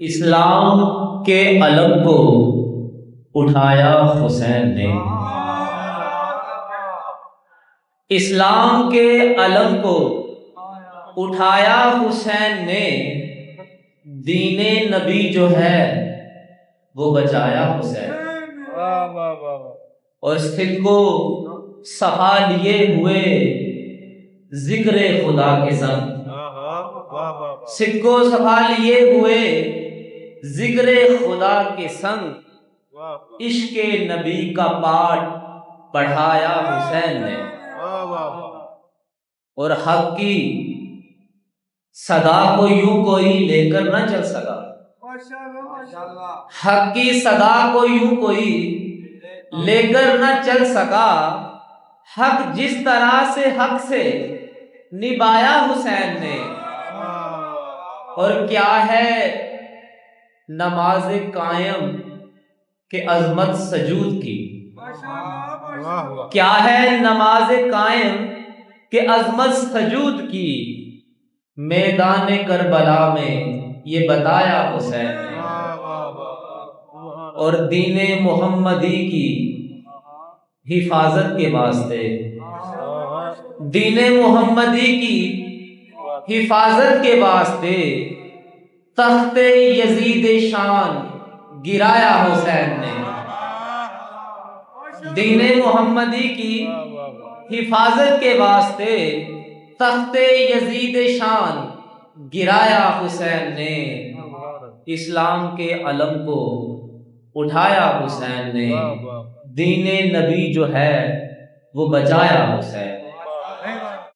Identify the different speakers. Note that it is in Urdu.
Speaker 1: اسلام کے علم کو اٹھایا حسین نے، اسلام کے علم کو اٹھایا حسین نے، دین نبی جو ہے وہ بچایا حسین نے، اور سکھ کو صفا لیے ہوئے ذکر خدا کے سنگ، سکھ کو صفا لیے ہوئے ذکر خدا کے سنگ، عشق نبی کا پاٹ پڑھایا حسین نے، اور حق کی صدا کو یوں کوئی لے کر نہ چل سکا، حق کی صدا کو یوں کوئی لے کر نہ چل سکا، حق جس طرح سے حق سے نبھایا حسین نے، اور کیا ہے نماز قائم کہ عظمت سجود کی، کیا ہے نماز قائم کہ عظمت سجود کی، میدان کربلا میں یہ بتایا حسین نے، اور دین محمدی کی حفاظت کے واسطے، دین محمدی کی حفاظت کے واسطے تخت یزید شان گرایا حسین نے، دین محمدی کی حفاظت کے واسطے تخت یزید شان گرایا حسین نے، اسلام کے علم کو اٹھایا حسین نے، دین نبی جو ہے وہ بچایا حسین نے۔